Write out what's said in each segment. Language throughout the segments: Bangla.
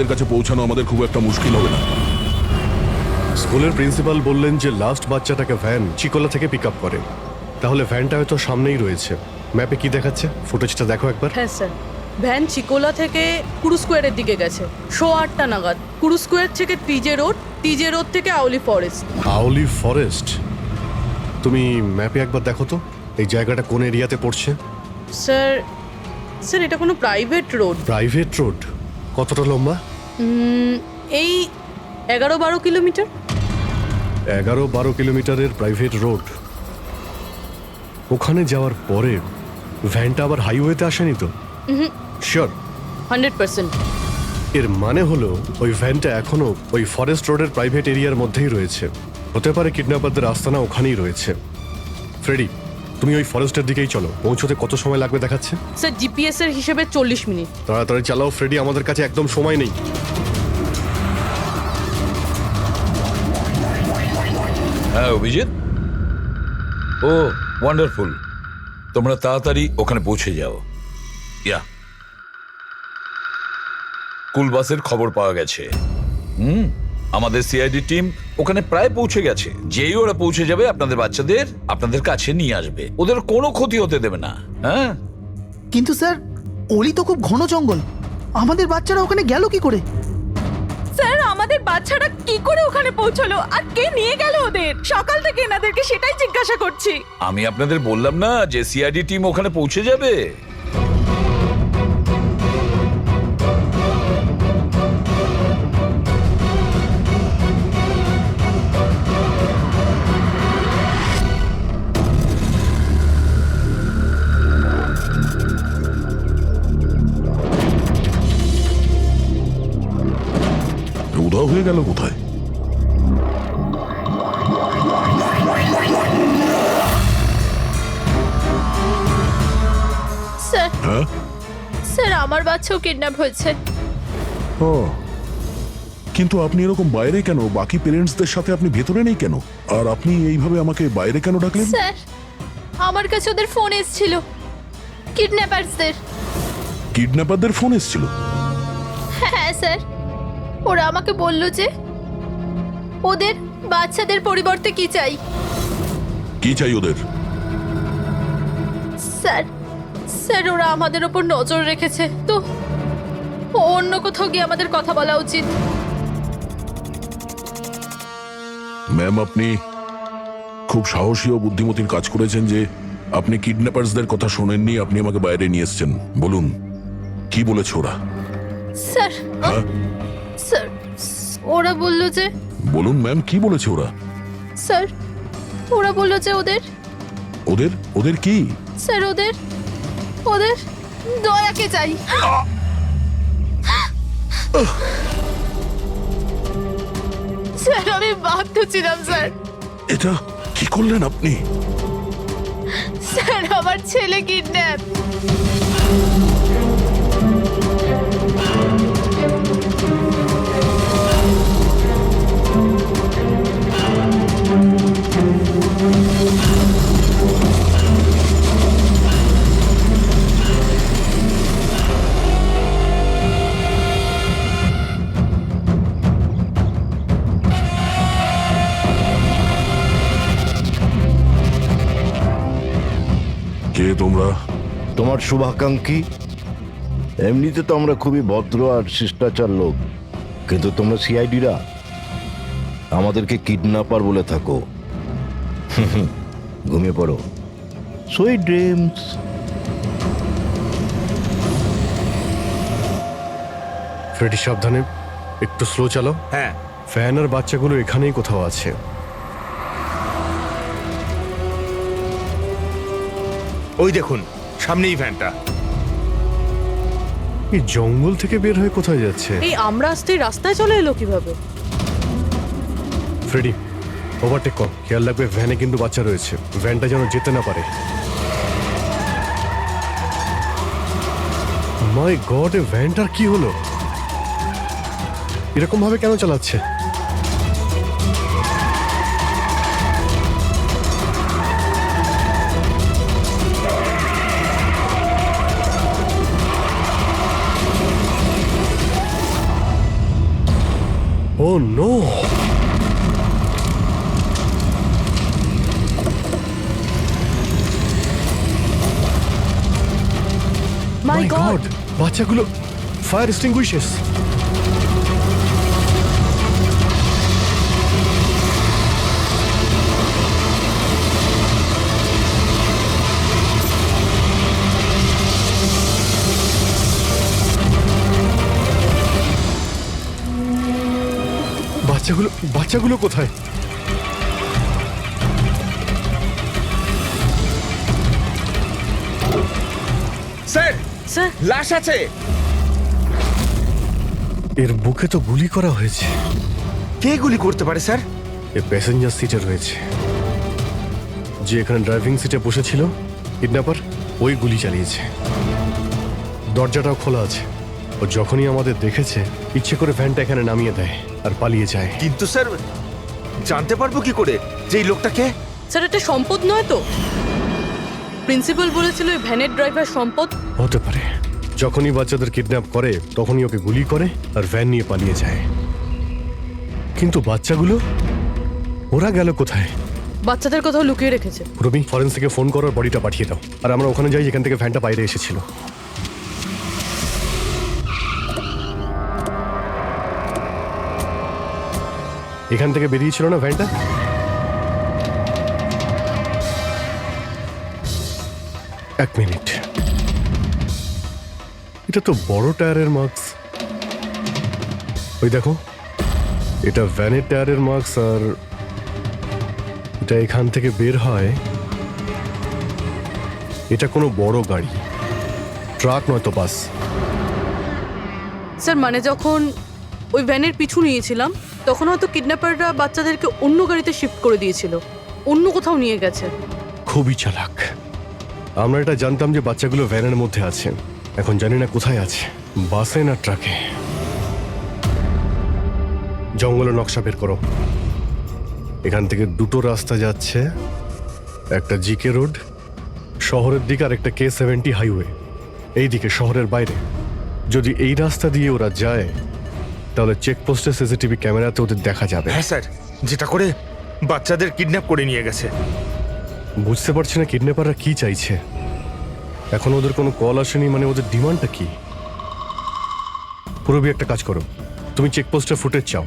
বাচ্চাদের কাছে পৌঁছানো আমাদের খুব একটা মুশকিল হবে না। স্কুলের প্রিন্সিপাল বললেন যে লাস্ট বাচ্চাটাকে ভ্যান চিকোলা থেকে পিক আপ করে, তাহলে ভ্যানটা হয়তো সামনেই রয়েছে। ম্যাপে কি দেখাচ্ছে ফুটেজটা দেখো একবার। হ্যাঁ স্যার, ভ্যান চিকোলা থেকে কুরু স্কোয়ারের দিকে গেছে 8:30 নাগাদ। কুরু স্কোয়ার থেকে টিজে রোড থেকে আউলি ফরেস্ট। আউলি ফরেস্ট? তুমি ম্যাপে একবার দেখো তো এই জায়গাটা কোন এরিয়াতে পড়ছে। স্যার এটা কোনো প্রাইভেট রোড। Private road? কতটা লম্বা? এই 11-12 কিলোমিটার। 11-12 কিলোমিটারের প্রাইভেট রোড। ওখানে যাওয়ার পরে ভ্যানটা আবার হাইওয়েতে আসেনি তো? শিওর? 100%। এর মানে হলো ওই ভ্যানটা এখনো ওই ফরেস্ট রোডের প্রাইভেট এরিয়ার মধ্যেই রয়েছে। হতে পারে কিডন্যাপারদের আস্তানা ওখানেই রয়েছে। ফ্রেডি, তুমি ওই ফরেস্টের দিকেই চলো। পৌঁছতে কত সময় লাগবে দেখাচ্ছে? স্যার জিপিএস এর হিসেবে 40 মিনিট। তাড়াতাড়ি চালাও ফ্রেডি, আমাদের কাছে একদম সময় নেই। হ্যাঁ অভিজিৎ, ও ওয়ান্ডারফুল, তোমরা তাড়াতাড়ি ওখানে পৌঁছে যাও। স্কুল বাসের খবর পাওয়া গেছে। আমাদের সিআইডি টিম ওখানে প্রায় পৌঁছে গেছে। যেই ওরা পৌঁছে যাবে আপনাদের বাচ্চাদের আপনাদের কাছে নিয়ে আসবে, ওদের কোনো ক্ষতি হতে দেবে না। হ্যাঁ, কিন্তু স্যার অলি তো খুব ঘন জঙ্গল, আমাদের বাচ্চারা ওখানে গেল কি করে? স্যার আমাদের বাচ্চারা কি করে ওখানে পৌঁছলো আর কে নিয়ে গেল ওদের? সকাল থেকে এনাদেরকে সেটাই জিজ্ঞাসা করছি। আমি আপনাদের বললাম না যে সিআইডি টিম ওখানে পৌঁছে যাবে। উধাও হয়ে গেল কোথায়? স্যার হ্যাঁ, স্যার আমার বাচ্চাও কিডন্যাপ হয়েছে। ও, কিন্তু আপনি এরকম বাইরে কেন? বাকি পেরেন্টসদের সাথে আপনি ভেতরে নেই কেন? আর আপনি এইভাবে আমাকে বাইরে কেন ডাকলেন? স্যার আমার কাছে ওদের ফোন এসেছিল, কিডন্যাপারসদের। কিডন্যাপারদের ফোন এসেছিল? হ্যাঁ স্যার, ওরা আমাকে বলল যে ওদের বাচ্চাদের পরিবর্তে কি চাই। কি চাই ওদের? স্যার স্যার ওরা আমাদের ওপর নজর রেখেছে, তো অন্য কোথাও গিয়ে আমাদের কথা বলা উচিত। ম্যাম, আপনি খুব সাহসী ও বুদ্ধিমতীর কাজ করেছেন যে আপনি কিডন্যাপারসদের কথা শোনেননি, আপনি আমাকে বাইরে নিয়ে এসেছেন। বলুন কি বলেছে ওরা? স্যার হ্যাঁ, স্যার ওরা বলল যে, বলুন ম্যাম, কি বলেছে ওরা? স্যার ওরা বলল যে ওদের ওদের ওদের কি? স্যার ওদের ওদের দয়াকে চাই। স্যার আমি বাধ্য ছিলাম স্যার। এটা কি করলেন আপনি? স্যার আমার ছেলে কিডন্যাপ। কে তোমরা? তোমার শুভাকাঙ্ক্ষী। এমনিতে তো আমরা খুবই ভদ্র আর শিষ্টাচার লোক, কিন্তু তোমরা সিআইডিরা আমাদেরকে কিডন্যাপার বলে থাকো। ঘুমিয়ে পড়ো, সুইট ড্রিমস। ফ্রেডি সাবধানে, একটু স্লো চালাও। হ্যাঁ, ফ্যান আর বাচ্চাগুলো এখানেই কোথাও আছে। ওই দেখুন সামনেই ভ্যানটা। এই জঙ্গল থেকে বের হয়ে কোথায় যাচ্ছে? এই আমরা আসতে রাস্তায় চলে এলো কিভাবে? ফ্রেডি ওভারটেক কর, খেয়াল রাখবে ভ্যানে কিন্তু বাচ্চা রয়েছে, ভ্যানটা যেন যেতে না পারে। মাই গড, এ ভ্যানটার কি হলো? এরকম ভাবে কেন চালাচ্ছে? ও নো! মাই গড! বাচ্চাগুলো ফায়ার এক্সটিংগুইশার্স। বাচ্চাগুলো কোথায়? স্যার স্যার লাশ আছে। এর বুকে তো গুলি করা হয়েছে। কে গুলি করতে পারে স্যার? এ প্যাসেঞ্জার সিটে রয়েছে। যে এখানে ড্রাইভিং সিটে বসেছিল কিডন্যাপার, ওই গুলি চালিয়েছে। দরজাটাও খোলা আছে। ও যখনই আমাদের দেখেছে ইচ্ছে করে ভ্যানটা এখানে নামিয়ে দেয় আর পালিয়ে যায়। কিন্তু স্যার জানতে পারবো কি করে যে এই লোকটাকে? স্যার এটা সম্পদ নয় তো? প্রিন্সিপাল বলেছিল এই ভ্যানের ড্রাইভার সম্পদ। হতে পারে। যখনই বাচ্চাদের কিডন্যাপ করে তখনই ওকে গুলি করে আর ভ্যান নিয়ে পালিয়ে যায়। কিন্তু বাচ্চাগুলো ওরা গেল কোথায়? বাচ্চাদের কোথাও লুকিয়ে রেখেছে। রবি, ফরেন্সিকে ফোন করার বডিটা পাঠিয়ে দাও আর আমরা ওখানে যাই যেখান থেকে ভ্যানটা বাইরে এসেছিল। এখান থেকে বেরিয়েছিল না ভ্যানটা? এক মিনিট, এটা তো বড় টায়ারের মার্কস। ওই দেখো, এটা ভ্যানের টায়ারের মার্কস আর এটা এখান থেকে বের হয়। এটা কোনো বড় গাড়ি, ট্রাক নয়তো বাস। স্যার মানে যখন ওই ভ্যানের পিছু নিয়েছিলাম তখন হয়তো কিডন্যাপাররা বাচ্চাদেরকে অন্য গাড়িতে শিফট করে দিয়েছিল, অন্য কোথাও নিয়ে গেছে। খুবই চালাক। আমরা এটা জানতাম যে বাচ্চাগুলো ভ্যানের মধ্যে আছে, এখন জানি না কোথায় আছে, বাসে না ট্রাকে। জঙ্গলের নকশা বের করো। এখান থেকে দুটো রাস্তা যাচ্ছে, একটা জিকে রোড শহরের দিকে আর একটা K70 হাইওয়ে এই দিকে শহরের বাইরে। যদি এই রাস্তা দিয়ে ওরা যায় তাহলে চেকপোস্টে সিসিটিভি ক্যামেরাতে ওদের দেখা যাবে। হ্যাঁ স্যার, যেটা করে বাচ্চাদের কিডন্যাপ করে নিয়ে গেছে। বুঝতে পারছি না কিডন্যাপাররা কি চাইছে। এখন ওদের কোনো কল আসেনি, মানে ওদের ডিমান্ডটা কি? পুরবি একটা কাজ করো, তুমি চেকপোস্টের ফুটেজ চাও,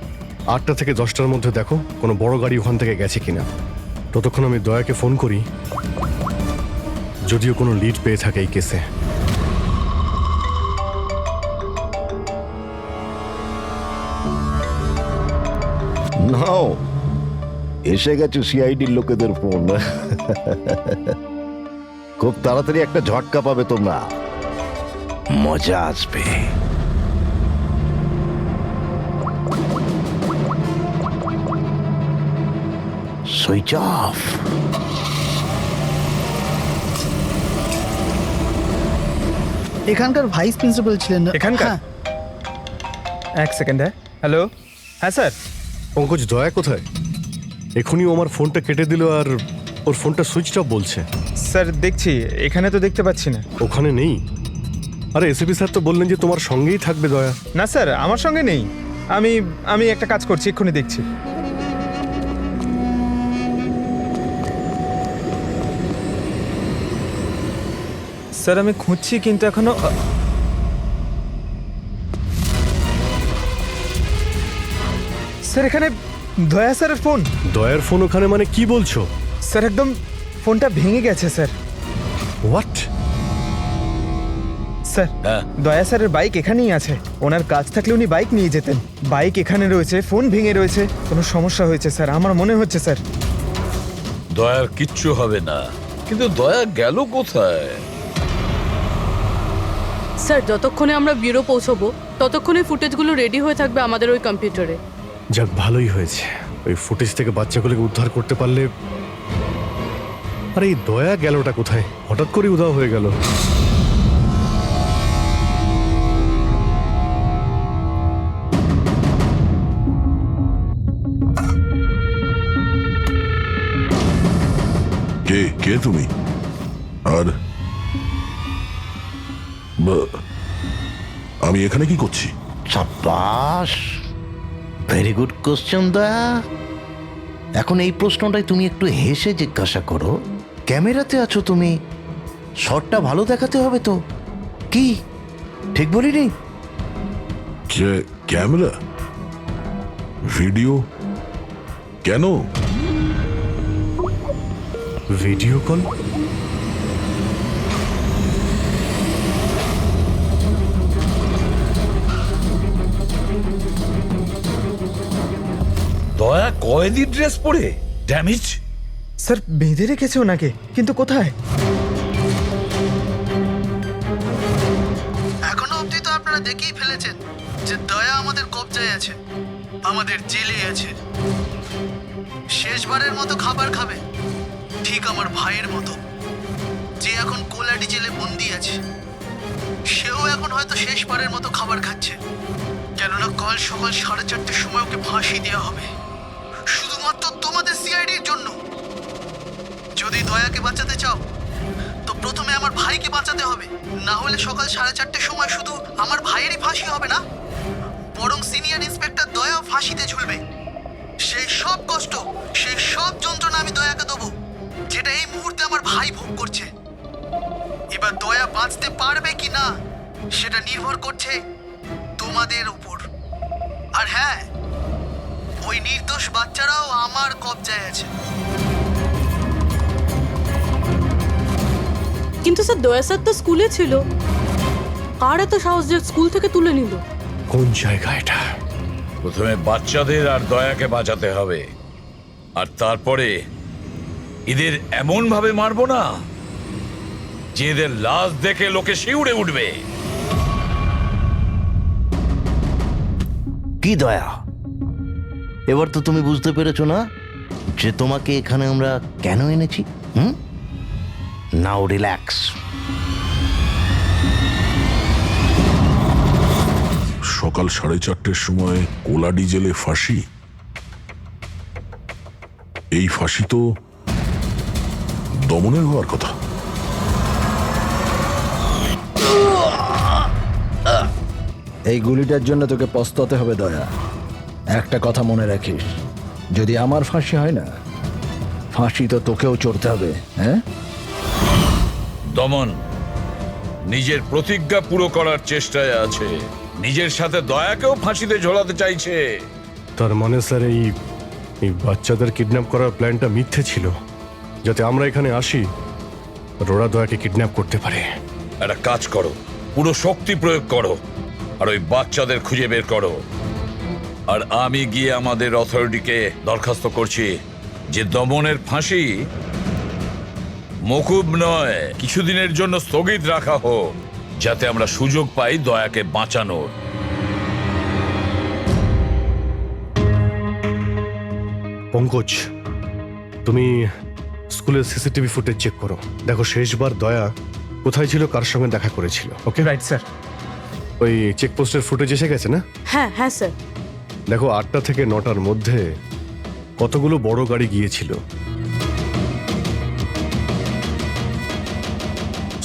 8টা থেকে 10টার মধ্যে দেখো কোনো বড় গাড়ি ওখান থেকে গেছে কিনা। ততক্ষণ আমি দয়াকে ফোন করি, যদিও কোনো লিড পেয়ে থাকে এই কেসে। নাও, এসে গেছে সিআইডির লোকেদের ফোন। খুব তাড়াতাড়ি একটা ঝটকা পাবে তোমরা, মজা আসবে। Switch off. এখানকার ভাইস প্রিন্সিপাল ছিলেন না? এখানকার? হ্যাঁ। এক সেকেন্ড। হ্যালো, হ্যাঁ স্যার। পঙ্কজ, দয়া কোথায়? এখনই ও আমার ফোনটা কেটে দিল আর ওর ফোনটা সুইচ অফ বলছে। স্যার দেখছি, এখানে তো দেখতে পাচ্ছি না। ওখানে নেই? আরে এসিপি স্যার তো বললেন যে তোমার সঙ্গেই থাকবে দয়া। না স্যার, আমার সঙ্গে নেই। আমি একটা কাজ করছি, এক্ষুনি দেখছি। স্যার আমি খুঁজছি কিন্তু এখনো। স্যার এখানে দয়া স্যারের ফোন। দয়ার ফোন ওখানে মানে কি বলছো? স্যার একদম ফোনটা ভেঙে গেছে স্যার। হোয়াট? স্যার দয়া স্যারের বাইক এখানেই আছে। ওনার কাজ থাকলে উনি বাইক নিয়ে যেতেন। বাইক এখানে রয়েছে, ফোন ভেঙে রয়েছে। কোনো সমস্যা হয়েছে স্যার, আমার মনে হচ্ছে স্যার। দয়ার কিচ্ছু হবে না, কিন্তু দয়া গেল কোথায়? স্যার যতক্ষণে আমরা ব্যুরো পৌঁছবো ততক্ষণে ফুটেজগুলো রেডি হয়ে থাকবে আমাদের ওই কম্পিউটারে। যাক, ভালোই হয়েছে। ওই ফুটেজ থেকে বাচ্চাগুলোকে উদ্ধার করতে পারলে। আরে এই দয়া গেলটা কোথায়? হঠাৎ করে উধাও হয়ে গেল। কে কে তুমি? আর আমি এখানে কি করছি? সাব্বাস, ভেরি গুড কোশ্চেন দয়া। এখন এই প্রশ্নটাই তুমি একটু হেসে জিজ্ঞাসা করো। ক্যামেরাতে আছো তুমি, শটটা ভালো দেখাতে হবে তো, কি ঠিক বলিনি? যে ক্যামেরা, ভিডিও, কেন? Video call? দয়া কয়েদি ড্রেস পরে ড্যামেজ। স্যার বেঁধে রেখেছে ওনাকে, কিন্তু কোথায়? এখনো অবধি তো আপনারা দেখেই ফেলেছেন যে দয়া আমাদের কবজায় আছে, আমাদের জেলে আছে। শেষবারের মতো খাবার খাবে, ঠিক আমার ভাইয়ের মতো, যে এখন কোলাডি জেলে বন্দি আছে। সেও এখন হয়তো শেষবারের মতো খাবার খাচ্ছে, কেননা কাল সকাল 4:30টার সময় ওকে ফাঁসি দেওয়া হবে, শুধুমাত্র তোমাদের সিআইডির জন্য। যদি দয়াকে বাঁচাতে চাও তো প্রথমে আমার ভাইকে বাঁচাতে হবে, না হলে সকাল 4:30টার সময় শুধু আমার ভাইয়েরই ফাঁসি হবে না, বরং সিনিয়র ইন্সপেক্টর দয়াও ফাঁসিতে ঝুলবে। সেই সব কষ্ট, সেই সব যন্ত্রণা আমি দয়াকে দেবো, যেটা এই মুহূর্তে আমার ভাই ভোগ করছে। এবার দয়া বাঁচতে পারবে কি না সেটা নির্ভর করছে তোমাদের উপর। আর হ্যাঁ, ওই নির্দোষ বাচ্চারাও আমার কবজায় আছে। কিন্তু স্যার দয়া স্যার তো স্কুলে ছিল, আর এত সাহস যে স্কুল থেকে তুলে নিল? কোন জায়গা এটা? প্রথমে বাচ্চাদের আর দয়াকে বাঁচাতে হবে, আর তারপরে এদের এমন ভাবে মারবো না যে এদের লাশ দেখে লোকে শিউরে উঠবে। কি দয়া, এবার তো তুমি বুঝতে পেরেছো না যে তোমাকে এখানে আমরা কেন এনেছি? নাও রিল্যাক্স। সকাল 4:30টার সময় কোলাডি জেলে ফাঁসি। এই ফাঁসি তো দমনের হওয়ার কথা। এই গুলিটার জন্য তোকে পস্তাতে হবে দয়া। একটা কথা মনে রাখিস, যদি আমার ফাঁসি হয় না, ফাঁসি তো তোকেও চড়তে হবে। হ্যাঁ, দমন নিজের প্রতিজ্ঞা পুরো করার চেষ্টায় আছে, নিজের সাথে দয়াকেও ফাঁসিতে ঝোলাতে চাইছে। তার মানে স্যার এই বাচ্চাদের কিডন্যাপ করার প্ল্যানটা মিথ্যে ছিল, যাতে আমরা এখানে আসি আর ওরা দয়াকে কিডন্যাপ করতে পারে। একটা কাজ করো, পুরো শক্তি প্রয়োগ করো আর ওই বাচ্চাদের খুঁজে বের করো। আর আমি গিয়ে আমাদের অথরিটিকে দরখাস্ত করছি যে দমনের ফাঁসি মকুব নয়, কিছুদিনের জন্য স্থগিত রাখা হোক, যাতে আমরা সুযোগ পাই দয়াকে বাঁচানোর। পঙ্কজ, তুমি স্কুলের সিসিটিভি ফুটেজ চেক করো, দেখো শেষবার দয়া কোথায় ছিল, কার সঙ্গে দেখা করেছিল। Okay right sir. ওই চেকপোস্টের ফুটেজ এসে গেছে না? হ্যাঁ হ্যাঁ স্যার। দেখো 8টা থেকে 9টার মধ্যে কতগুলো বড় গাড়ি গিয়েছিল।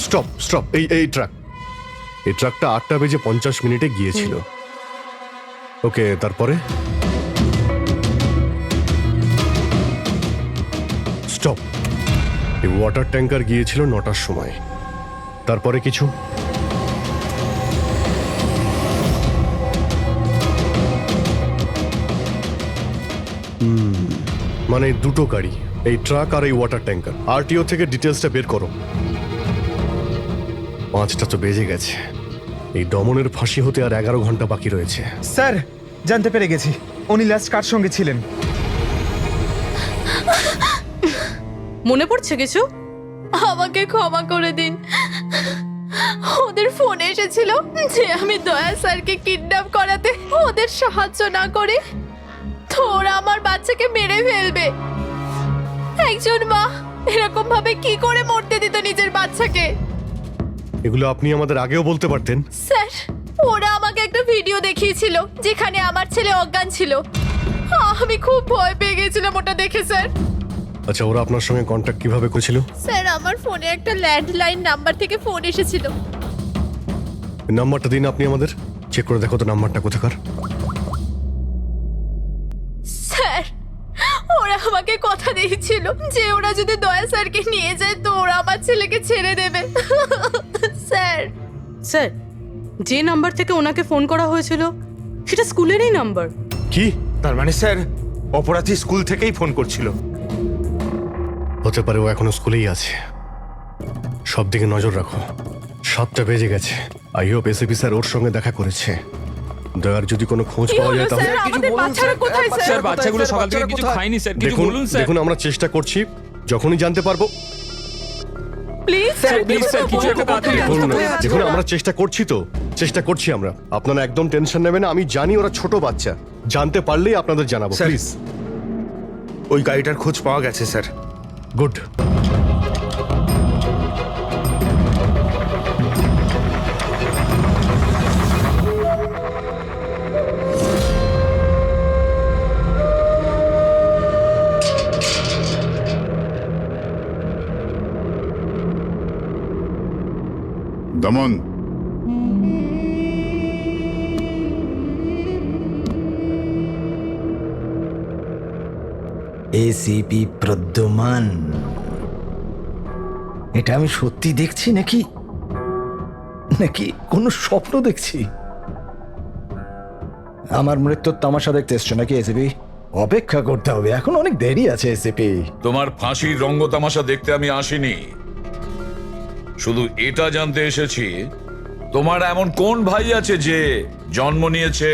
স্টপ স্টপ, এই ট্রাকটা 8:50 গিয়েছিল। ওকে, তারপরে স্টপ, এই ওয়াটার ট্যাঙ্কার গিয়েছিল 9টার সময়। তারপরে কিছু? মানে দুটো গাড়ি, এই ট্রাক আর এই ওয়াটার ট্যাঙ্কার। আরটিও থেকে ডিটেলসটা বের করো। 5টা তো বেজে গেছে, এই দমনের ফাঁসি হতে আর 11 ঘন্টা বাকি রয়েছে। স্যার জানতে পেরে গেছি উনি লাস্ট কার সঙ্গে ছিলেন। মনে পড়ছে কিছু? আমাকে ক্ষমা করে দিন। ওদের ফোনে এসেছিল যে আমি দয়া স্যারকে কিডন্যাপ করাতে ওদের সাহায্য না করে তো ওরা আমার বাচ্চাকে মেরে ফেলবে। একজন মা এরকম ভাবে কি করে মরতে দিত নিজের বাচ্চাকে? এগুলো আপনি আমাদের আগেও বলতে পারতেন। স্যার, ওরা আমাকে একটা ভিডিও দেখিয়েছিল যেখানে আমার ছেলে অজ্ঞান ছিল। আমি খুব ভয় পেয়ে গেছিলাম ওটা দেখে স্যার। আচ্ছা, ওরা আপনার সঙ্গে কন্ট্যাক্ট কিভাবে করেছিল? স্যার, আমার ফোনে একটা ল্যান্ডলাইন নাম্বার থেকে ফোন এসেছিল। নাম্বারটা দিন আপনি আমাদের, চেক করে দেখো তো নাম্বারটা কোথাকার। আমাকে কথা দিয়েছিল যে ওরা যদি দয়া স্যারকে নিয়ে যায় তো ওরা আমার ছেলেকে ছেড়ে দেবে স্যার। স্যার, যে নাম্বার থেকে ওনাকে ফোন করা হয়েছিল সেটা স্কুলেরই নাম্বার। কি তার মানে স্যার অপরাধী স্কুল থেকেই ফোন করছিল। হতে পারে ও এখনো স্কুলেই আছে। সব দিকে নজর রাখো। 7টা বেজে গেছে। আই হোপ এসিপি স্যার ওর সঙ্গে দেখা করেছে। দয়ার যদি কোনো খোঁজ কি পাওয়া হলো যায় তাহলে স্যার? আমাদের বাচ্চারা কোথায় স্যার? স্যার বাচ্চাগুলো সকাল থেকে কিছু খায়নি স্যার, কিছু দেখুন বলুন স্যার। দেখুন আমরা চেষ্টা করছি, যখনই জানতে পারবো। প্লিজ স্যার প্লিজ স্যার কিছু একটা তাড়াতাড়ি দেখুন ব্যবস্থা করুন। দেখুন আমরা চেষ্টা করছি তো, চেষ্টা করছি আমরা। আপনারা একদম টেনশন নেবেন না, আমি জানি ওরা ছোট বাচ্চা। জানতে পারলেই আপনাদের জানাবো স্যার। প্লিজ। ওই গাড়িটার খোঁজ পাওয়া গেছে স্যার। গুড। দমন, এসিপি প্রদ্যুমান, এটা আমি সত্যি দেখছি নাকি নাকি কোনো স্বপ্ন দেখছি? আমার মৃত্যুর তামাশা দেখতে এসছো নাকি এসিপি? অপেক্ষা করতে হবে, এখন অনেক দেরি আছে এসিপি। তোমার ফাঁসির রঙ্গতামাশা দেখতে আমি আসিনি, শুধু এটা জানতে এসেছি তোমার এমন কোন ভাই আছে যে জন্ম নিয়েছে,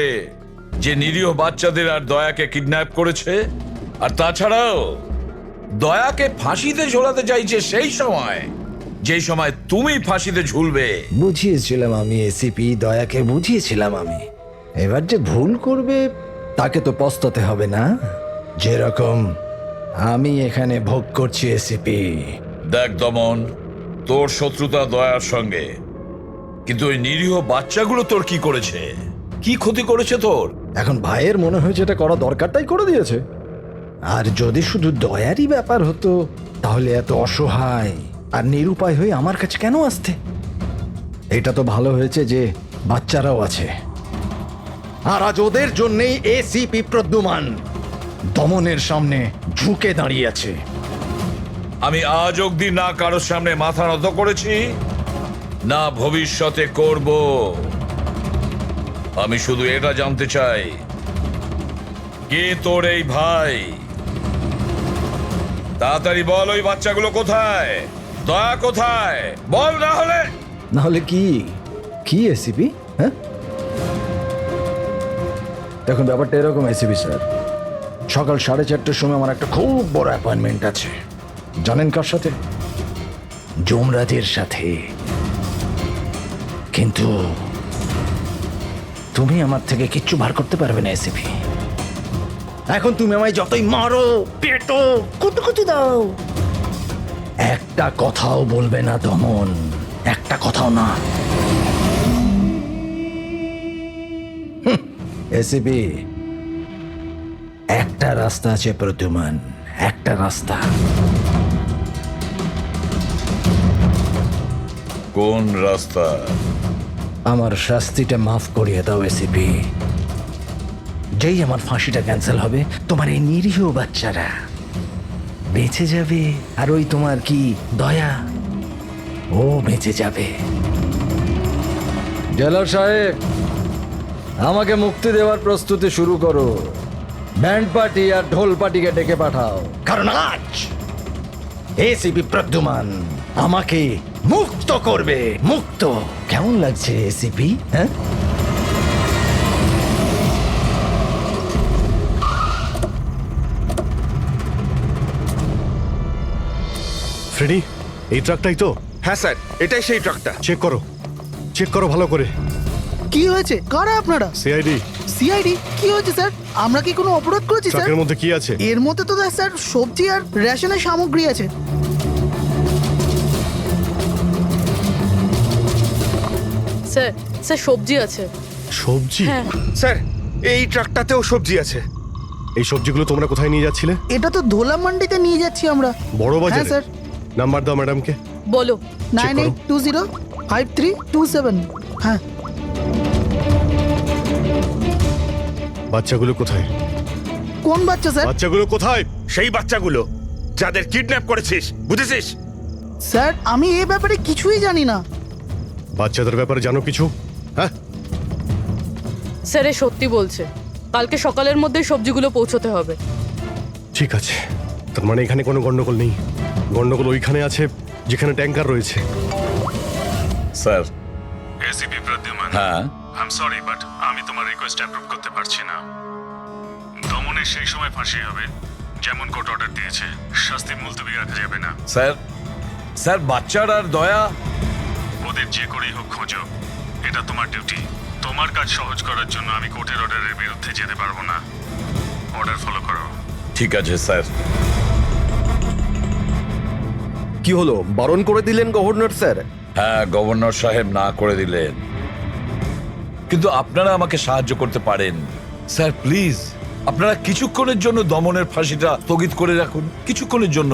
যে নিরীহ বাচ্চাদের আর দয়াকে কিডন্যাপ করেছে, আর তাছাড়াও দয়াকে ফাঁসিতে ঝোলাতে চাইছে সেই সময় যেই সময় তুমি ফাঁসিতে ঝুলবে। বুঝিয়েছিলাম আমি এসিপি, দয়াকে বুঝিয়েছিলাম আমি। এবার যে ভুল করবে তাকে তো পস্তাতে হবে না, যেরকম আমি এখানে ভোগ করছি এসিপি। দেখ দমন, তোর শত্রুতা দয়ার সঙ্গে, কিন্তু ওই নিরীহ বাচ্চাগুলো তোর কি করেছে, কি ক্ষতি করেছে তোর? এখন ভাইয়ের মনে হয়েছে এটা করা দরকার তাই করে দিয়েছে। আর যদি শুধু দয়ারই ব্যাপার হতো তাহলে এত অসহায় আর নিরুপায় হয়ে আমার কাছে কেন আসতে? এটা তো ভালো হয়েছে যে বাচ্চারাও আছে, আর আজ ওদের জন্যই এসিপি প্রদ্যুমান দমনের সামনে ঝুঁকে দাঁড়িয়ে আছে। আমি আজ অব্দি না কারোর সামনে মাথা নত করেছি, না ভবিষ্যতে করব। আমি শুধু এটা জানতে চাই, কে তোর এই ভাই? তাড়াতাড়ি বল, ওই বাচ্চাগুলো কোথায়? দয়া কোথায়? বল, না হলে কি কি এসিপি? হ্যাঁ দেখুন, ব্যাপারটা এরকম এসিপি স্যার, সকাল 4:30টার সময় আমার একটা খুব বড় অ্যাপয়েন্টমেন্ট আছে। জানেন কার সাথে? যমরাজের সাথে। কিন্তু তুমি আমার থেকে কিচ্ছু বার করতে পারবে না এসিপি। এখন তুমি আমায় যতই মারো, পেটো, কুটুকুটি দাও, একটা কথাও বলবে না দমন, একটা কথাও না। এসিপি, একটা রাস্তা আছে প্রদ্যুমান, একটা রাস্তা। কোন রাস্তা? আমার শাস্তিটা মাফ করিয়ে দাও এসিপি। যেই আমার ফাঁসিটা ক্যান্সেল হবে তোমার এই নিরীহ বাচ্চারা বেঁচে যাবে, আর ওই তোমার কি দয়া, ও বেঁচে যাবে। জেলার সাহেব, আমাকে মুক্তি দেওয়ার প্রস্তুতি শুরু করো। ব্যান্ড পার্টি আর ঢোল পার্টিকে ডেকে পাঠাও, কারণ আজ এসিপি প্রদ্যুমান আমাকে মুক্ত করবে। মুক্ত কেমন লাগছে এসিপি? হ্যাঁ, ফ্রেডি, এই ট্রাকটাই তো? হ্যাঁ স্যার, এটাই সেই ট্রাকটা। চেক করো ভালো করে। কি হয়েছে? কারা আপনারা? সিআইডি। সিআইডি? কি হয়েছে স্যার? আমরা কি কোনো অপরাধ করেছি স্যার? ট্রাকের মধ্যে কি আছে? এর মধ্যে তো স্যার সবজি আর রেশনের সামগ্রী আছে। স্যার, স্যার সবজি আছে। সবজি? হ্যাঁ। স্যার, এই ট্রাকটাতেও সবজি আছে। এই সবজিগুলো তোমরা কোথায় নিয়ে যাচ্ছিলে? এটা তো ধোলা মান্ডিতে নিয়ে যাচ্ছি আমরা। বড় হ্যাঁ বাজারে? স্যার। নাম্বার দাও ম্যাডামকে। বলো। 98205327। হ্যাঁ। বাচ্চাগুলো কোথায়? কোন বাচ্চা স্যার? বাচ্চাগুলো কোথায়? সেই বাচ্চাগুলো যাদের কিডন্যাপ করেছিস, বুঝেছিস? স্যার আমি এই ব্যাপারে কিছুই জানি না। বাচ্চাদের ব্যাপারে জানো কিছু? হ্যাঁ, স্যার এ সত্যি বলছে, কালকে সকালের মধ্যেই সবজিগুলো পৌঁছতে হবে। ঠিক আছে। তার মানে এখানে কোনো গন্ডগোল নেই। গন্ডগোল ওইখানে আছে যেখানে ট্যাঙ্কার রয়েছে। স্যার। এসিপি প্রদ্যুমান, হ্যাঁ, আই এম সরি বাট আমি তোমার রিকোয়েস্ট অ্যাপ্রুভ করতে পারছি না। দমনের সেই সময় ফাঁসি হবে যেমন কোর্ট অর্ডার দিয়েছে, শাস্তি মুলতবি রাখা যাবে না। স্যার বাচ্চার আর দয়া, ওদের যে করেই হোক খোঁজো, এটা তোমার ডিউটি। তোমার কাজ সহজ করার জন্য আমি কোর্টের অর্ডারের বিরুদ্ধে যেতে পারবো না। অর্ডার ফলো করো। ঠিক আছে স্যার। কি হলো, বারণ করে দিলেন গভর্নর স্যার? হ্যাঁ, গভর্নর সাহেব না করে দিলেন, কিন্তু আপনারা আমাকে সাহায্য করতে পারেন। স্যার প্লিজ, আপনারা কিছুক্ষণের জন্য দমনের ফাঁসিটা স্থগিত করে রাখুন, কিছুক্ষণের জন্য,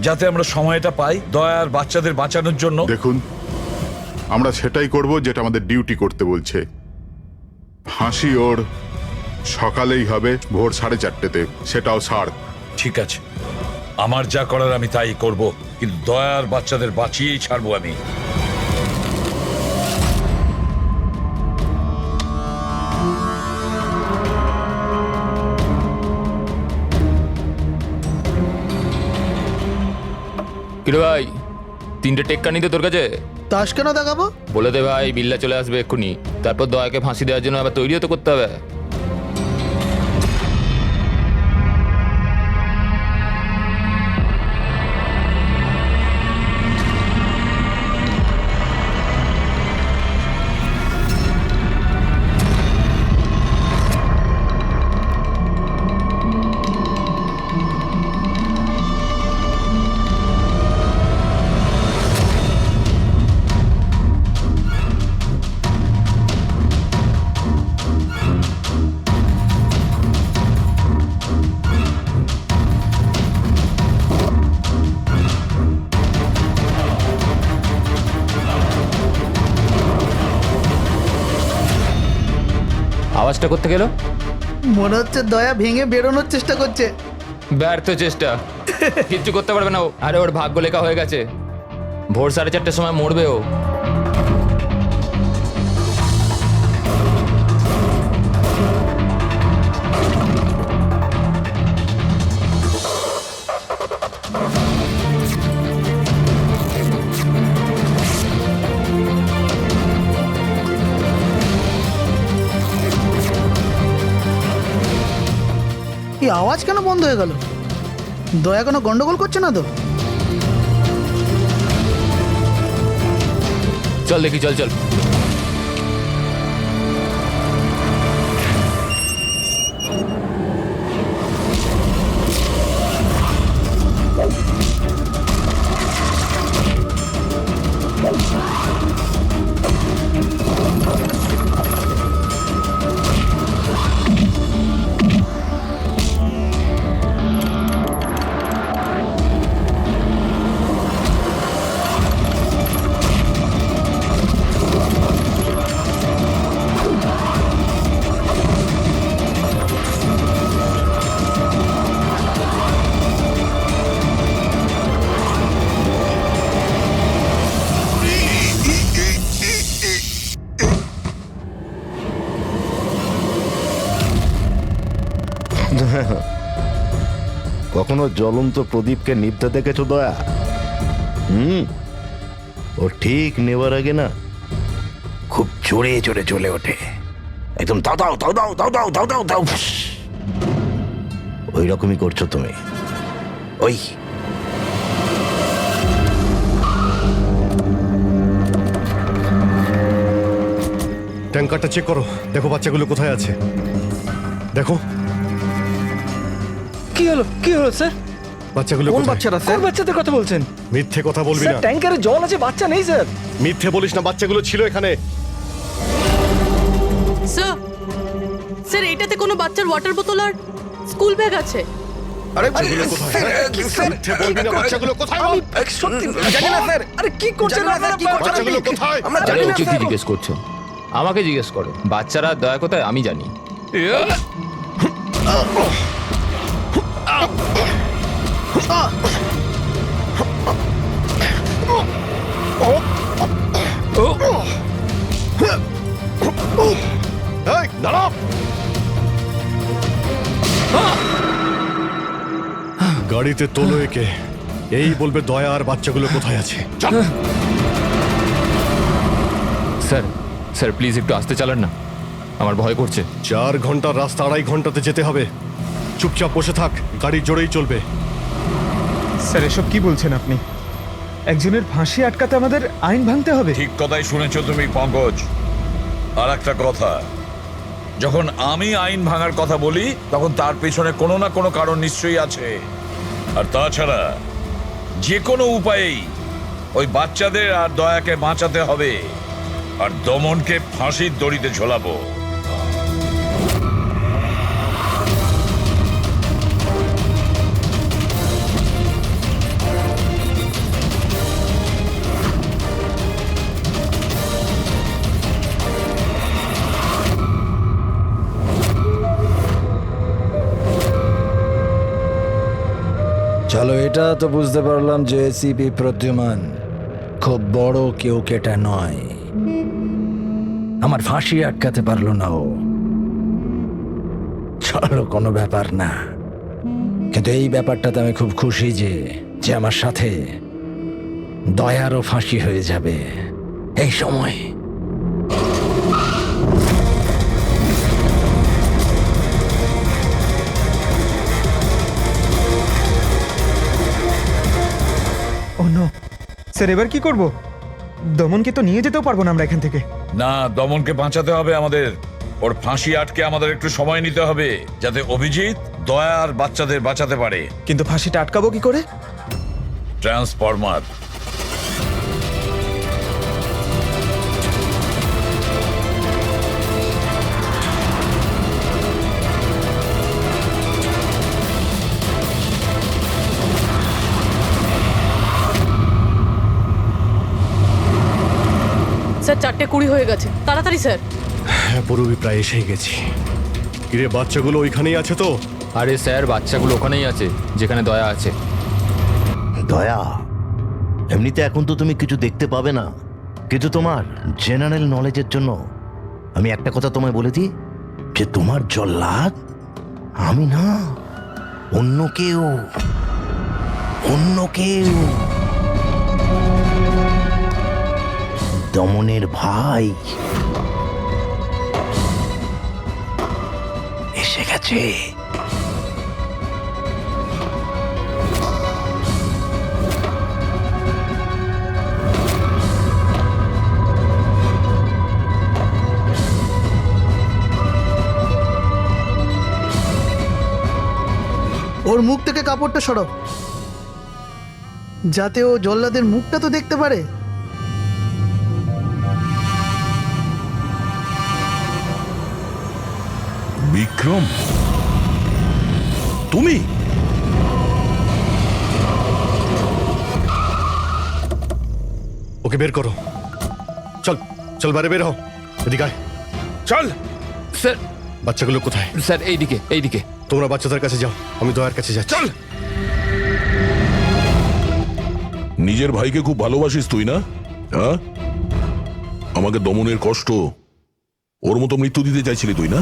যাতে আমরা সময়টা পাই দয়ার বাচ্চাদের বাঁচানোর জন্য। দেখুন, আমরা সেটাই করব যেটা আমাদের ডিউটি করতে বলছে। ফাঁসি ওর সকালেই হবে, ভোর 4:30-তে, সেটাও ছাড়। ঠিক আছে, আমার যা করার আমি তাই করব, কিন্তু দয়ার বাচ্চাদের বাঁচিয়েই ছাড়বো আমি। কিরে ভাই, 3টে টেক্কা নিতে তোর কাছে? তাস কেন দেখাবো? বলে দে ভাই, বিল্লা চলে আসবে এক্ষুনি, তারপর দয়াকে ফাঁসি দেওয়ার জন্য আবার তৈরিও তো করতে হবে। আওয়াজটা করতে গেল, মনে হচ্ছে দয়া ভেঙে বেরোনোর চেষ্টা করছে। ব্যর্থ চেষ্টা, কিচ্ছু করতে পারবে না ও। আরে ওর ভাগ্য লেখা হয়ে গেছে, ভোর 4:30-র সময় মরবে ও। এই আওয়াজ কেন বন্ধ হয়ে গেল? দয়া কোনো গন্ডগোল করছে না তো? চল দেখি, চল চল। কখনো জ্বলন্ত প্রদীপকে নিভতে দেখেছো দয়া? ও ঠিক নেবার আগে না খুব জোরে জোরে জ্বলে ওঠে, একদম দাও দাও দাও দাও দাও দাও দাও দাও দাও। ওই রকমই করছো তুমি। ওই ট্যাঙ্কারটা চেক করো, দেখো বাচ্চাগুলো কোথায় আছে। দেখো কি হলো, কি হলো স্যার? বাচ্চাগুলো কোন কোথায়? বাচ্চারা স্যার? কোন বাচ্চাদের কথা বলছেন? মিথ্যে কথা বলবি স্যার না। ট্যাঙ্কারে জল আছে, বাচ্চা নেই স্যার। মিথ্যে বলিস না, বাচ্চাগুলো ছিল এখানে। স্যার, স্যার এটাতে কোনো বাচ্চার ওয়াটার বোতল আর স্কুল ব্যাগ আছে। আরে বাচ্চাগুলো কোথায়? মিথ্যে বলবি না, বাচ্চাগুলো কোথায় বল? সত্যি জানি না স্যার। আরে কি করছেন আপনারা? বাচ্চাগুলো কোথায়? আমরা আরে জানি না ওকে কি স্যার। জিজ্ঞেস করছো? আমাকে জিজ্ঞেস করো, বাচ্চারা দয়া কোথায় আমি জানি। এই, দাঁড়াও! গাড়িতে তোলো একে। এই বলবে দয়া আর বাচ্চাগুলো কোথায় আছে। চল। স্যার স্যার প্লিজ একটু আসতে চালান না, আমার ভয় করছে। 4 ঘন্টার রাস্তা 2.5 ঘন্টাতে যেতে হবে। চুপচাপ বসে থাক, গাড়ি জোরেই চলবে। স্যার এসব কি বলছেন আপনি? একজনের ফাঁসি আটকাতে আমাদের আইন ভাঙতে হবে? ঠিক কথাই শুনেছো তুমি পঙ্কজ। আর একটা কথা, যখন আমি আইন ভাঙার কথা বলি তখন তার পেছনে কোনো না কোনো কারণ নিশ্চয়ই আছে। আর তাছাড়া যে কোনো উপায়েই ওই বাচ্চাদের আর দয়াকে বাঁচাতে হবে, আর দমনকে ফাঁসির দড়িতে ঝোলাবো। চলো, এটা তো বুঝতে পারলাম যে এসিপি প্রদ্যুমান খুব বড় কেউ কেটা নয়। আমার ফাঁসি আটকাতে পারলো না ও। চলো, কোনো ব্যাপার না। কিন্তু এই ব্যাপারটাতে আমি খুব খুশি যে যে আমার সাথে দয়ারও ফাঁসি হয়ে যাবে এই সময়। ও নো স্যার, এবার কি করব? দমনকে তো নিয়ে যেতেও পারবো না আমরা এখান থেকে। না, দমনকে বাঁচাতে হবে আমাদের। ওর ফাঁসি আটকে আমাদের একটু সময় নিতে হবে, যাতে অভিজিৎ দয়া আর বাচ্চাদের বাঁচাতে পারে। কিন্তু ফাঁসিটা আটকাবো কি করে? ট্রান্সফরমার। স্যার 4:20 হয়ে গেছে, তাড়াতাড়ি স্যার। হ্যাঁ, পুরোই প্রায় এসেই গেছি। কিরে, বাচ্চাগুলো ওইখানেই আছে তো? আরে স্যার, বাচ্চাগুলো ওখানেই আছে যেখানে দয়া আছে। দয়া, এমনিতে এখন তো তুমি কিছু দেখতে পাবে না, কিন্তু তোমার জেনারেল নলেজের জন্য আমি একটা কথা তোমায় বলে দিই, যে তোমার জল্লাদ আমি না, অন্য কেউ। দমনের ভাই এসে গেছে। ওর মুখ থেকে কাপড়টা সরাও, যাতে ও জল্লাদের মুখটা তো দেখতে পারে। বিক্রম, তুমি? ওকে বের করো। চল চল, বাইরে বের হও। এদিকে আয়। চল। স্যার, বাচ্চাগুলো কোথায়? স্যার এইদিকে এইদিকে। তোমরা বাচ্চাদের কাছে যাও, আমি দয়ার কাছে যাচ্ছি। চল। নিজের ভাইকে খুব ভালোবাসিস তুই না? হ্যাঁ, আমাকে দমনের কষ্ট, ওর মতো মৃত্যু দিতে চাইছিলি তুই না?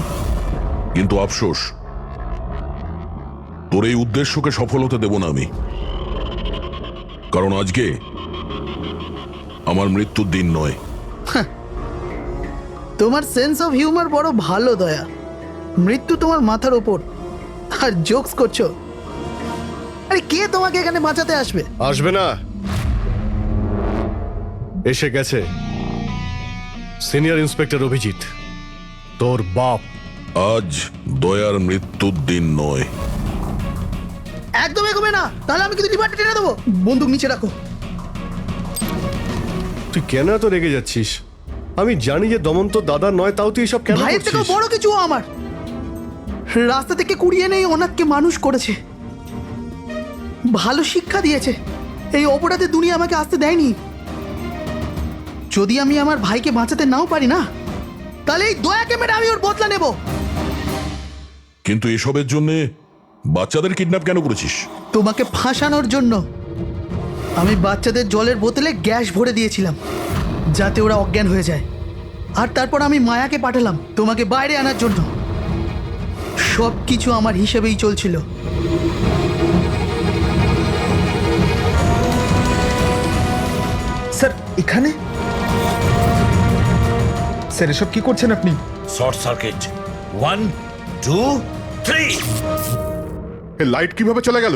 কিন্তু আফসোস, তোর এই উদ্দেশ্যকে সফল হতে দেব না আমি। কারণ আজকে আমার মৃত্যুর দিন নয়। তোমার সেন্স অফ হিউমার বড় ভালো দয়া। মৃত্যু তোমার মাথার ওপর, আর জোকস করছো। আরে কে তোমাকে এখানে বাঁচাতে আসবে? আসবে না, এসে গেছে সিনিয়র ইন্সপেক্টর অভিজিৎ, তোর বাপ। আজ দয়ার মৃত্যুর দিন নয়। একদম এগোবে না, তাহলে আমি কিন্তু ডিপার্টমেন্টে টেনে দেবো। বন্দুক নিচে রাখো। তুই কেন এত রেগে যাচ্ছিস? আমি জানি যে দমন তো দাদা নয়, তাও তুই এসব কেন ভাইয়ের থেকেও করছিস? বড় কিছু ও আমার। রাস্তা থেকে কুড়িয়ে নেই অনাথকে মানুষ করেছে, ভালো শিক্ষা দিয়েছে। এই অপরাধে দুনিয়া আমাকে আসতে দেয়নি। যদি আমি আমার ভাইকে বাঁচাতে নাও পারি না, তাহলে এই দয়াকে মেরে আমি ওর বদলা নেব। কিন্তু এসবের জন্য বাচ্চাদের কিডন্যাপ কেন করেছিস? তোমাকে ফাঁসানোর জন্য। আমি বাচ্চাদের জলের বোতলে গ্যাস ভরে দিয়েছিলাম যাতে ওরা অজ্ঞান হয়ে যায়, আর তারপর আমি মায়াকে পাঠালাম তোমাকে বাইরে আনার জন্য। সব কিছু আমার হিসেবেই চলছিল। স্যার এখানে? স্যার এসব কি করছেন আপনি? Short circuit 1 2 3। এই লাইট কিভাবে চলে গেল?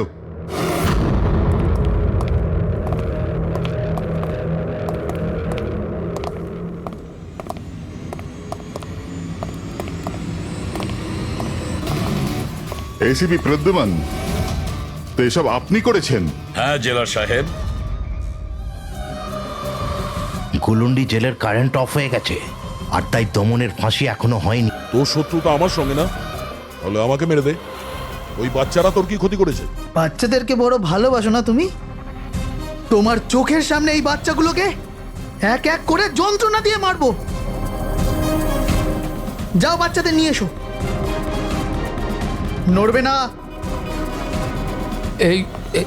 এসিপি প্রদ্যুমান, তো এসব আপনি করেছেন? হ্যাঁ জেলার সাহেব। গুলুন্ডি জেলের কারেন্ট অফ হয়ে গেছে, আর তাই দমনের ফাঁসি এখনো হয়নি। তোর শত্রুতা আমার সঙ্গে না, তাহলে আমাকে মেরে দে। ওই বাচ্চারা তোর কি ক্ষতি করেছে? বাচ্চাদেরকে বড় ভালোবাসো না তুমি? তোমার চোখের সামনে এই বাচ্চাগুলোকে এক এক করে যন্ত্রণা দিয়ে মারবো। যাও বাচ্চাদের নিয়ে এসো। নড়বে না।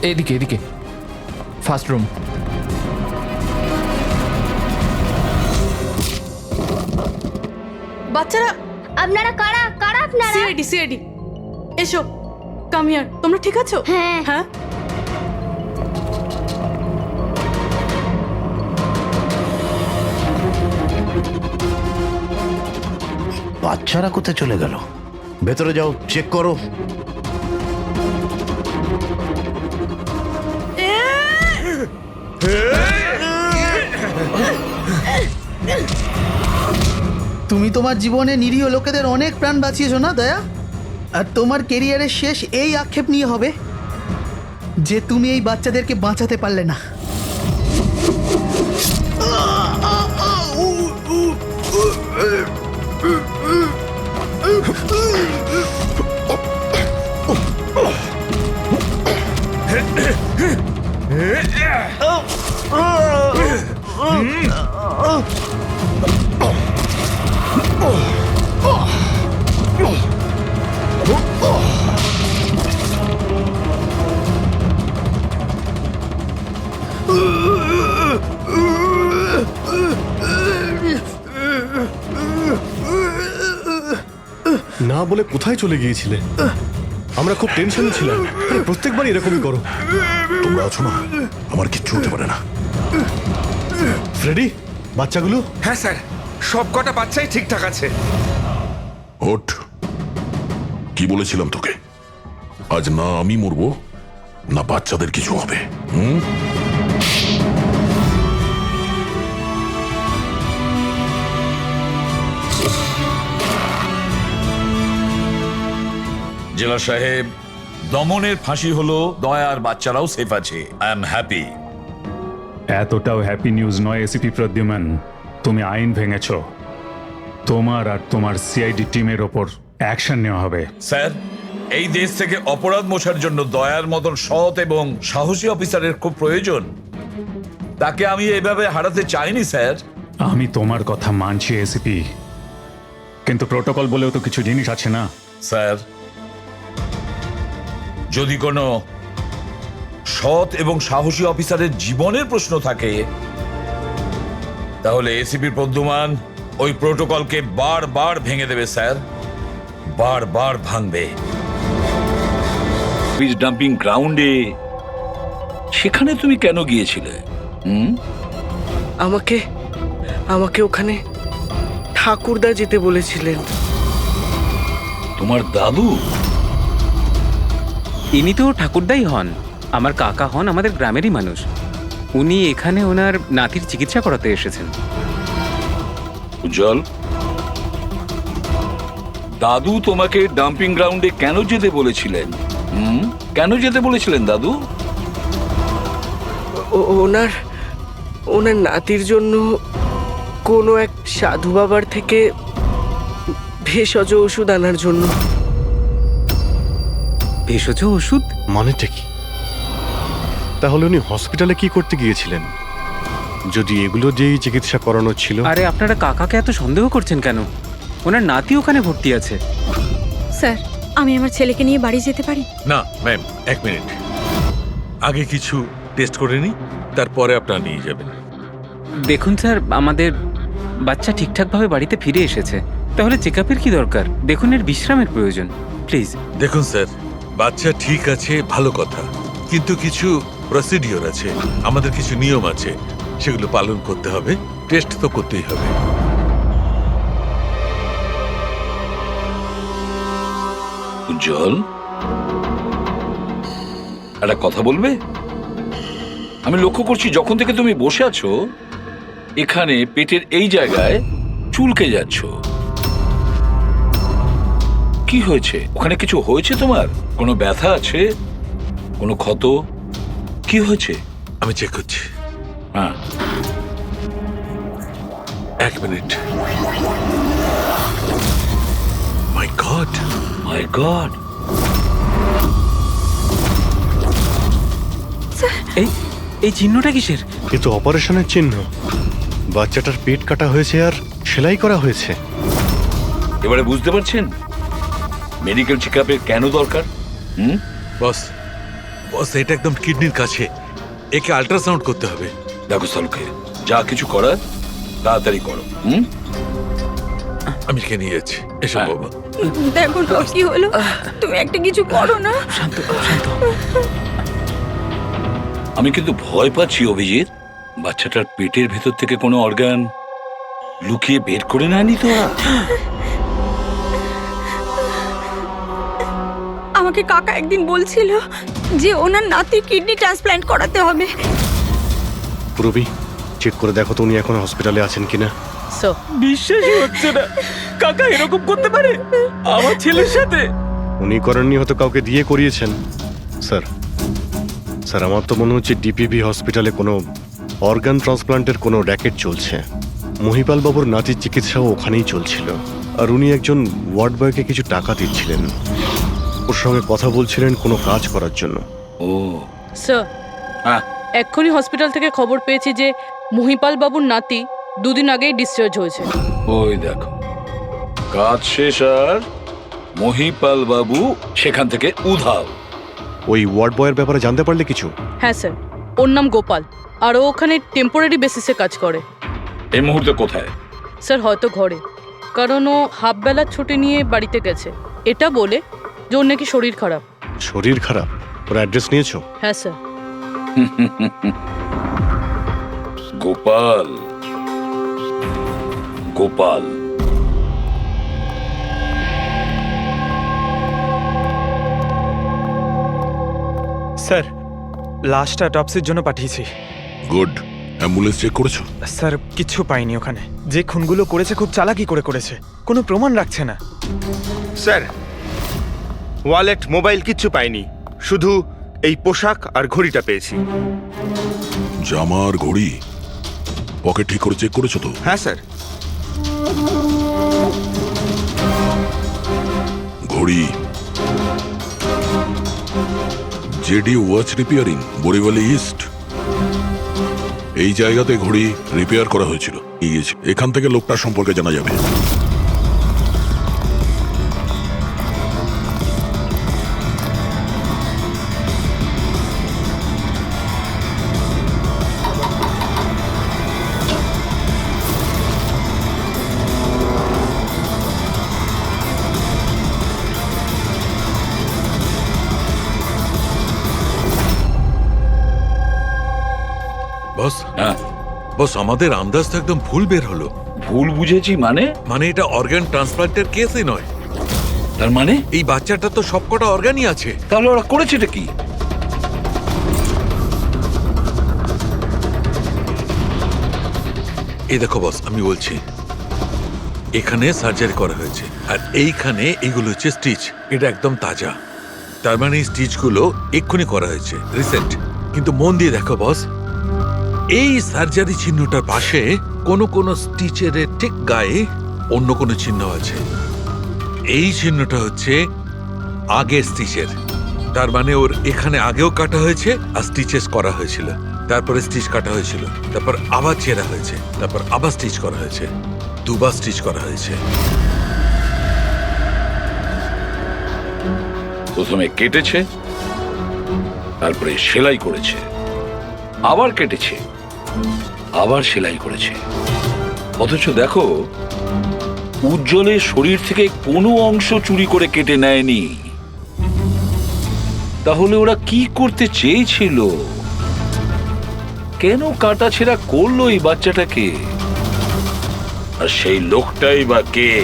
এইদিকে এদিকে, ফার্স্ট রুম। বাচ্চারা, আপনারা কারা কারা আপনারা? সিআইডি এসো, কাম হিয়ার। তোমরা ঠিক আছো? হ্যাঁ। হ্যাঁ। বাচ্চারা কোথায় চলে গেল? ভেতরে যাও, চেক করো। তুমি তোমার জীবনে নিরীহ লোকেদের অনেক প্রাণ বাঁচিয়েছো না দয়া? আর তোমার কেরিয়ারের শেষ এই আক্ষেপ নিয়ে হবে যে তুমি এই বাচ্চাদেরকে বাঁচাতে পারলে না। না বলে কোথায় চলে গিয়েছিলে? আমরা খুব টেনশনে ছিলাম। আরে প্রত্যেকবার এরকমই করো। তোমরা আছো না, আমার কিচ্ছু হতে পারে না। ফ্রেডি, বাচ্চাগুলো? হ্যাঁ স্যার, সব কটা বাচ্চাই ঠিকঠাক আছে। ওঠ, কি বলেছিলাম তোকে? আজ না আমি মরবো, না বাচ্চাদের কিছু হবে। জেলা সাহেব, দমনের ফাঁসি হলো, দয়ার বাচ্চারাও সেফ আছে। I am happy. এতটাও হ্যাপি নিউজ নয় এসিপি প্রদ্যুমান। তুমি আইন ভেঙেছ। তোমার আর তোমার সিআইডি টিমের ওপর অ্যাকশন নেওয়া হবে। স্যার, এই দেশ থেকে অপরাধ মোছার জন্য দয়ার মতন সৎ এবং সাহসী অফিসারের খুব প্রয়োজন। তাকে আমি এভাবে হারাতে চাইনি স্যার। আমি তোমার কথা মানছি এসিপি, কিন্তু প্রোটোকল বলেও তো কিছু জিনিস আছে না? স্যার, যদি কোনো সৎ এবং সাহসী অফিসারের জীবনের প্রশ্ন থাকে, তাহলে এসিপি প্রদ্যুমান ওই প্রোটোকলকে বারবার ভেঙে দেবে স্যার, বারবার ভাঙবে। ফিশ ডাম্পিং গ্রাউন্ডে সেখানে তুমি কেন গিয়েছিলে? আমাকে ওখানে ঠাকুরদা যেতে বলেছিলেন। তোমার দাদু? ইনি তো ঠাকুরদাই হন, আমার কাকা হন, আমাদের গ্রামেরই মানুষ। উনি এখানে ওনার নাতির চিকিৎসা করাতে এসেছেন। উজ্জ্বল, দাদু তোমাকে ডাম্পিং গ্রাউন্ডে কেন যেতে বলেছিলেন? কেন যেতে বলেছিলেন দাদু? ওনার নাতির জন্য কোনো এক সাধু বাবার থেকে ভেষজ ওষুধ আনার জন্য। ভেষজ ওষুধ মানেটা কি? তাহলে উনি হসপিটালে কি করতে গিয়েছিলেন যদি এগুলো দিয়েই চিকিৎসা করানো ছিল? আরে আপনারা কাকাকে এত সন্দেহ করছেন কেন? ওনার নাতি ওখানে ভর্তি আছে। স্যার, আমি আমার ছেলেকে নিয়ে বাড়ি যেতে পারি? না ম্যাম, এক মিনিট, আগে কিছু টেস্ট করে নি, তারপরে আপনারা নিয়ে যাবেন। দেখুন স্যার, আমাদের বাচ্চা ঠিকঠাকভাবে বাড়িতে ফিরে এসেছে, তাহলে চেক আপের কি দরকার? দেখুন, এর বিশ্রামের প্রয়োজন, প্লিজ। দেখুন স্যার, বাচ্চা ঠিক আছে ভালো কথা, কিন্তু কিছু প্রসিডিওর আছে, আমাদের কিছু নিয়ম আছে, সেগুলো পালন করতে হবে, টেস্ট তো করতেই হবে। উজ্জ্বল, একটা কথা বলবে? আমি লক্ষ্য করছি যখন থেকে তুমি বসে আছো এখানে পেটের এই জায়গায় চুলকে যাচ্ছ। কি হয়েছে? ওখানে কিছু হয়েছে তোমার? কোনো ব্যথা আছে? কোনো ক্ষত? কি হয়েছে? আমি চেক করছি। হ্যাঁ, এক মিনিট। মাই গড, মাই গড, এই চিহ্নটা কিসের? কিন্তু অপারেশনের চিহ্ন। বাচ্চাটার পেট কাটা হয়েছে আর সেলাই করা হয়েছে। এবারে বুঝতে পারছেন মেডিকেল চেকআপের কেন দরকার? বস, বস এটা একদম কিডনির কাছে, একে আল্ট্রাসাউন্ড করতে হবে। দেখো সালুকে, যা কিছু করার তাড়াতাড়ি করো। আমি কে নিয়ে যাচ্ছি, এসব বাবা। দেখো তো কি হলো, তুমি একটা কিছু করো না। শান্ত শান্ত। আমি কিন্তু ভয় পাচ্ছি অভিজিৎ, বাচ্চাটার পেটের ভেতর থেকে কোনো অর্গান লুকিয়ে বের করে নেয়নি তো? আমাকে কাকা একদিন বলছিল যে ওনার নাতি কিডনি ট্রান্সপ্ল্যান্ট করাতে হবে। পুরবি, চেক করে দেখো তো উনি এখন হসপিটালে আছেন কিনা। বিশ্বাসই হচ্ছে না, কাকা এরকম করতে পারে আমার ছেলের সাথে। উনি করেননি, হয়তো কাউকে দিয়ে করিয়েছেন। স্যার, স্যার আমার তো মনে হচ্ছে ডিপিবি হসপিটালে কোনো অর্গান ট্রান্সপ্লান্টের কোনো র্যাকেট চলছে। মহিপাল বাবুর নাতির চিকিৎসাও ওখানেই চলছিল, আর উনি একজন ওয়ার্ড বয়কে কিছু টাকা দিচ্ছিলেন, ওর সঙ্গে কথা বলছিলেন কোনো কাজ করার জন্য। ও স্যার, এক্ষুনি হসপিটাল থেকে খবর পেয়েছি যে মহিপাল বাবুর নাতি দুদিন আগেই ডিসচার্জ হয়েছে। ওই দেখো, কাজ শেষ আর মহিপাল বাবু সেখান থেকে উধাও। ওই ওয়ার্ড বয়ের ব্যাপারে জানতে পারলে কিছু? হ্যাঁ স্যার, ওর নাম গোপাল, আর ও ওখানে টেম্পোরারি বেসিসে কাজ করে। এই মুহূর্তে কোথায়? স্যার হয়তো ঘরে, কারণ ও হাফ বেলার ছুটি নিয়ে বাড়িতে গেছে, এটা বলে যে ওর নাকি শরীর খারাপ। শরীর খারাপ? ওর অ্যাড্রেস নিয়েছো? হ্যাঁ স্যার। গোপাল, গোপাল স্যার, লাশটা টপসির জন্য পাঠিয়েছি। গুড। অ্যাম্বুলেন্স চেক করেছো? স্যার কিচ্ছু পাইনি ওখানে, যে খুনগুলো করেছে খুব চালাকি করে করেছে, কোনো প্রমাণ রাখছে না। স্যার, ওয়ালেট মোবাইল কিচ্ছু পাইনি, শুধু এই পোশাক আর ঘড়িটা পেয়েছি। জামা আর ঘড়ি পকেট ঠিক করে চেক করেছো তো? হ্যাঁ স্যার। ঘড়ি জেডি ওয়াচ রিপেয়ারিং, বরিওয়ালি ইস্ট, এই জায়গাতে ঘড়ি রিপেয়ার করা হয়েছিল। এখান থেকে লোকটার সম্পর্কে জানা যাবে। বস, বস আমাদের আন্দাজ তো একদম ভুল বের হলো। ভুল বুঝেছি মানে? মানে এটা অর্গান ট্রান্সপ্লান্টের কেসই নয়। তার মানে এই বাচ্চাটা তো সবকটা অর্গানই আছে। তাহলে ওরা করেছেটা কি? এই দেখো বস, আমি বলছি এখানে সার্জারি করা হয়েছে, আর এইখানে এইগুলো হচ্ছে স্টিচ। এটা একদম তাজা, তার মানে এই স্টিচগুলো এক্ষুনি করা হয়েছে, রিসেন্ট। কিন্তু মন দিয়ে দেখো বস, এই সার্জারি চিহ্নটার পাশে কোনো কোনো স্টিচের ঠিক গায়ে অন্য কোনো চিহ্ন আছে। এই চিহ্নটা হচ্ছে আগের স্টিচের, তার মানে ওর এখানে আগেও কাটা হয়েছে আর স্টিচেস করা হয়েছিল, তারপরে স্টিচ কাটা হয়েছিল, তারপর আবার চেরা হয়েছে, তারপর আবার স্টিচ করা হয়েছে, দুবার স্টিচ করা হয়েছে। প্রথমে কেটেছে, তারপরে সেলাই করেছে, আবার কেটেছে, আবার সেলাই করেছে। অথচ দেখো, উজ্জ্বলের শরীর থেকে কোনো অংশ চুরি করে কেটে নেয়নি। তাহলে ওরা কি করতে চেয়েছিল? কেন কাটাছেঁড়া করলো এই বাচ্চাটাকে? আর সেই লোকটাই বা কে?